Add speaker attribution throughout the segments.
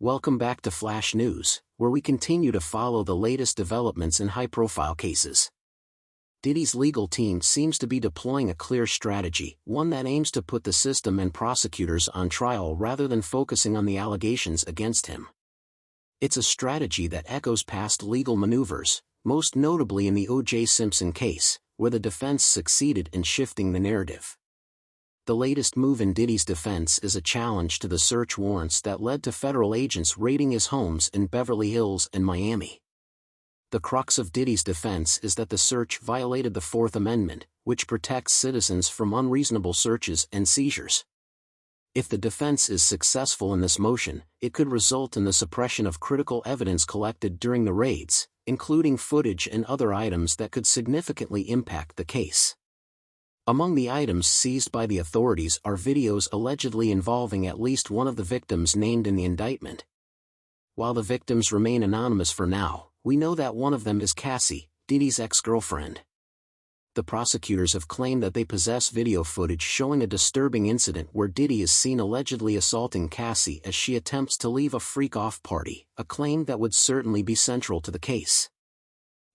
Speaker 1: Welcome back to Flash News, where we continue to follow the latest developments in high-profile cases. Diddy's legal team seems to be deploying a clear strategy, one that aims to put the system and prosecutors on trial rather than focusing on the allegations against him. It's a strategy that echoes past legal maneuvers, most notably in the O.J. Simpson case, where the defense succeeded in shifting the narrative. The latest move in Diddy's defense is a challenge to the search warrants that led to federal agents raiding his homes in Beverly Hills and Miami. The crux of Diddy's defense is that the search violated the Fourth Amendment, which protects citizens from unreasonable searches and seizures. If the defense is successful in this motion, it could result in the suppression of critical evidence collected during the raids, including footage and other items that could significantly impact the case. Among the items seized by the authorities are videos allegedly involving at least one of the victims named in the indictment. While the victims remain anonymous for now, we know that one of them is Cassie, Diddy's ex-girlfriend. The prosecutors have claimed that they possess video footage showing a disturbing incident where Diddy is seen allegedly assaulting Cassie as she attempts to leave a freak-off party, a claim that would certainly be central to the case.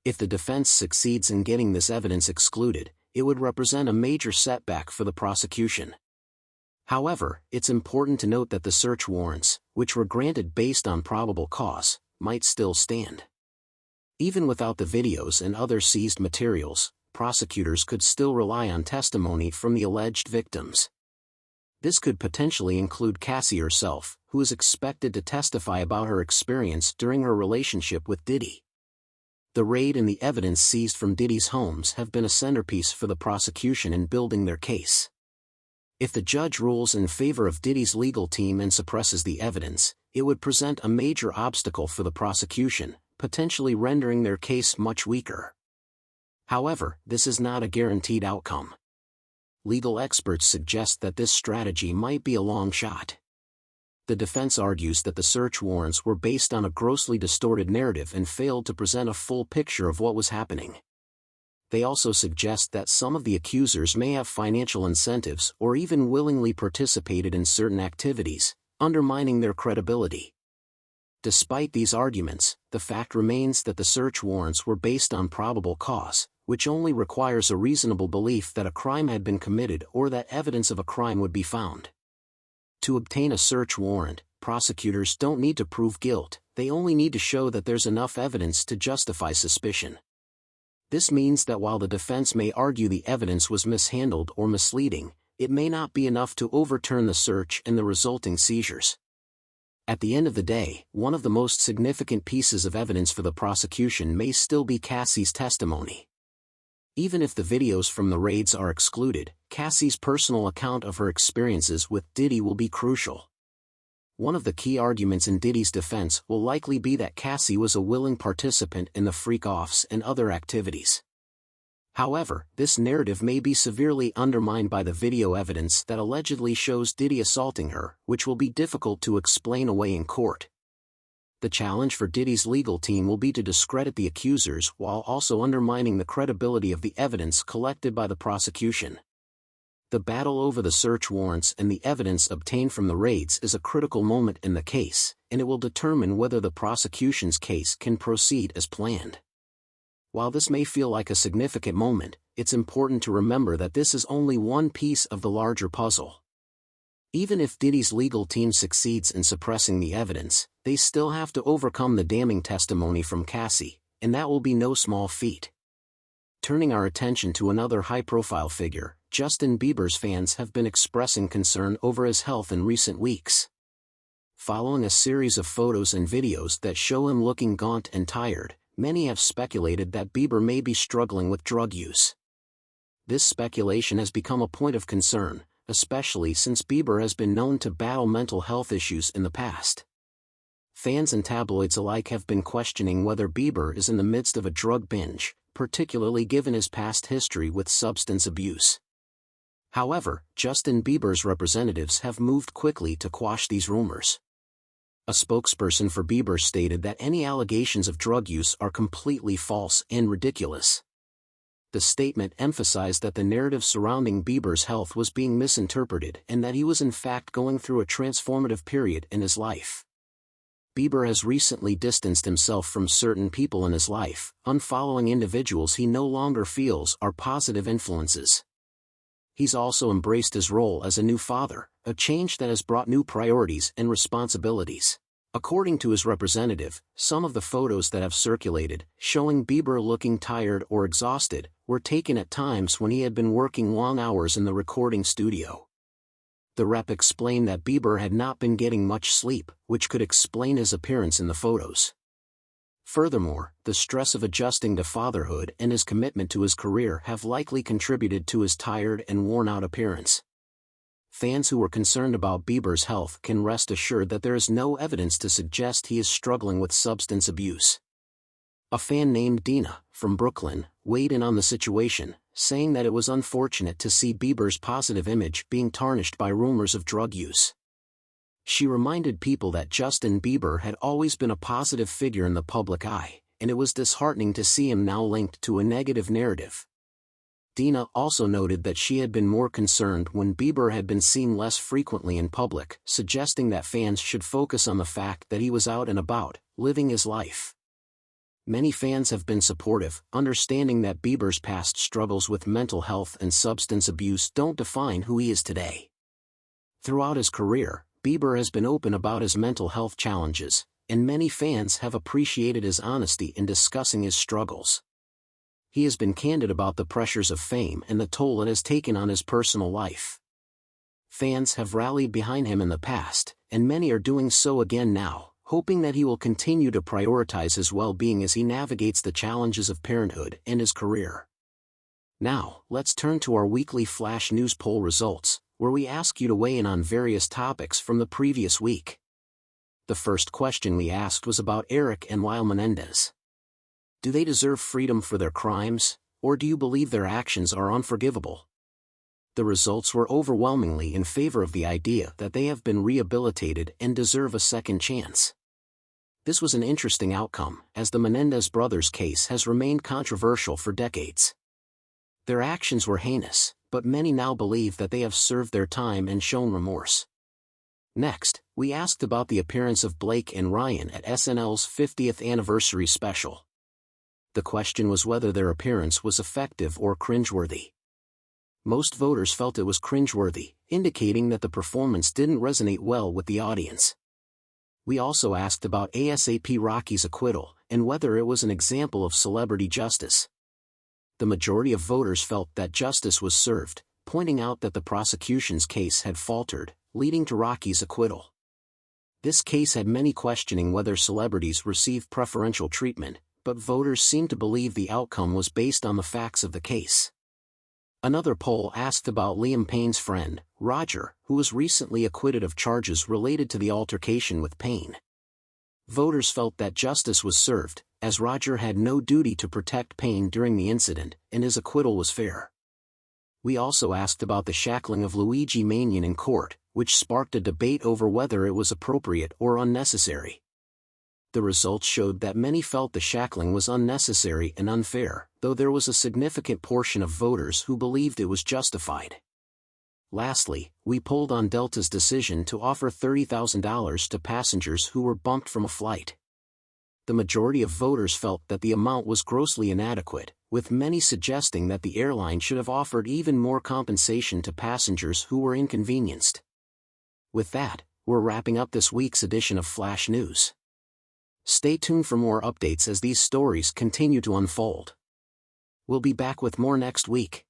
Speaker 1: If the defense succeeds in getting this evidence excluded, it would represent a major setback for the prosecution. However, it's important to note that the search warrants, which were granted based on probable cause, might still stand. Even without the videos and other seized materials, prosecutors could still rely on testimony from the alleged victims. This could potentially include Cassie herself, who is expected to testify about her experience during her relationship with Diddy. The raid and the evidence seized from Diddy's homes have been a centerpiece for the prosecution in building their case. If the judge rules in favor of Diddy's legal team and suppresses the evidence, it would present a major obstacle for the prosecution, potentially rendering their case much weaker. However, this is not a guaranteed outcome. Legal experts suggest that this strategy might be a long shot. The defense argues that the search warrants were based on a grossly distorted narrative and failed to present a full picture of what was happening. They also suggest that some of the accusers may have financial incentives or even willingly participated in certain activities, undermining their credibility. Despite these arguments, the fact remains that the search warrants were based on probable cause, which only requires a reasonable belief that a crime had been committed or that evidence of a crime would be found. To obtain a search warrant, prosecutors don't need to prove guilt, they only need to show that there's enough evidence to justify suspicion. This means that while the defense may argue the evidence was mishandled or misleading, it may not be enough to overturn the search and the resulting seizures. At the end of the day, one of the most significant pieces of evidence for the prosecution may still be Cassie's testimony. Even if the videos from the raids are excluded, Cassie's personal account of her experiences with Diddy will be crucial. One of the key arguments in Diddy's defense will likely be that Cassie was a willing participant in the freak-offs and other activities. However, this narrative may be severely undermined by the video evidence that allegedly shows Diddy assaulting her, which will be difficult to explain away in court. The challenge for Diddy's legal team will be to discredit the accusers while also undermining the credibility of the evidence collected by the prosecution. The battle over the search warrants and the evidence obtained from the raids is a critical moment in the case, and it will determine whether the prosecution's case can proceed as planned. While this may feel like a significant moment, it's important to remember that this is only one piece of the larger puzzle. Even if Diddy's legal team succeeds in suppressing the evidence, they still have to overcome the damning testimony from Cassie, and that will be no small feat. Turning our attention to another high-profile figure, Justin Bieber's fans have been expressing concern over his health in recent weeks. Following a series of photos and videos that show him looking gaunt and tired, many have speculated that Bieber may be struggling with drug use. This speculation has become a point of concern, especially since Bieber has been known to battle mental health issues in the past. Fans and tabloids alike have been questioning whether Bieber is in the midst of a drug binge, particularly given his past history with substance abuse. However, Justin Bieber's representatives have moved quickly to quash these rumors. A spokesperson for Bieber stated that any allegations of drug use are completely false and ridiculous. The statement emphasized that the narrative surrounding Bieber's health was being misinterpreted and that he was in fact going through a transformative period in his life. Bieber has recently distanced himself from certain people in his life, unfollowing individuals he no longer feels are positive influences. He's also embraced his role as a new father, a change that has brought new priorities and responsibilities. According to his representative, some of the photos that have circulated, showing Bieber looking tired or exhausted, were taken at times when he had been working long hours in the recording studio. The rep explained that Bieber had not been getting much sleep, which could explain his appearance in the photos. Furthermore, the stress of adjusting to fatherhood and his commitment to his career have likely contributed to his tired and worn-out appearance. Fans who were concerned about Bieber's health can rest assured that there is no evidence to suggest he is struggling with substance abuse. A fan named Dina, from Brooklyn, weighed in on the situation, saying that it was unfortunate to see Bieber's positive image being tarnished by rumors of drug use. She reminded people that Justin Bieber had always been a positive figure in the public eye, and it was disheartening to see him now linked to a negative narrative. Dina also noted that she had been more concerned when Bieber had been seen less frequently in public, suggesting that fans should focus on the fact that he was out and about, living his life. Many fans have been supportive, understanding that Bieber's past struggles with mental health and substance abuse don't define who he is today. Throughout his career, Bieber has been open about his mental health challenges, and many fans have appreciated his honesty in discussing his struggles. He has been candid about the pressures of fame and the toll it has taken on his personal life. Fans have rallied behind him in the past, and many are doing so again now, hoping that he will continue to prioritize his well-being as he navigates the challenges of parenthood and his career. Now, let's turn to our weekly Flash News poll results, where we ask you to weigh in on various topics from the previous week. The first question we asked was about Eric and Lyle Menendez. Do they deserve freedom for their crimes, or do you believe their actions are unforgivable? The results were overwhelmingly in favor of the idea that they have been rehabilitated and deserve a second chance. This was an interesting outcome, as the Menendez brothers' case has remained controversial for decades. Their actions were heinous, but many now believe that they have served their time and shown remorse. Next, we asked about the appearance of Blake and Ryan at SNL's 50th anniversary special. The question was whether their appearance was effective or cringeworthy. Most voters felt it was cringeworthy, indicating that the performance didn't resonate well with the audience. We also asked about A$AP Rocky's acquittal, and whether it was an example of celebrity justice. The majority of voters felt that justice was served, pointing out that the prosecution's case had faltered, leading to Rocky's acquittal. This case had many questioning whether celebrities receive preferential treatment, but voters seemed to believe the outcome was based on the facts of the case. Another poll asked about Liam Payne's friend, Roger, who was recently acquitted of charges related to the altercation with Payne. Voters felt that justice was served, as Roger had no duty to protect Payne during the incident, and his acquittal was fair. We also asked about the shackling of Luigi Mannion in court, which sparked a debate over whether it was appropriate or unnecessary. The results showed that many felt the shackling was unnecessary and unfair, though there was a significant portion of voters who believed it was justified. Lastly, we polled on Delta's decision to offer $30,000 to passengers who were bumped from a flight. The majority of voters felt that the amount was grossly inadequate, with many suggesting that the airline should have offered even more compensation to passengers who were inconvenienced. With that, we're wrapping up this week's edition of Flash News. Stay tuned for more updates as these stories continue to unfold. We'll be back with more next week.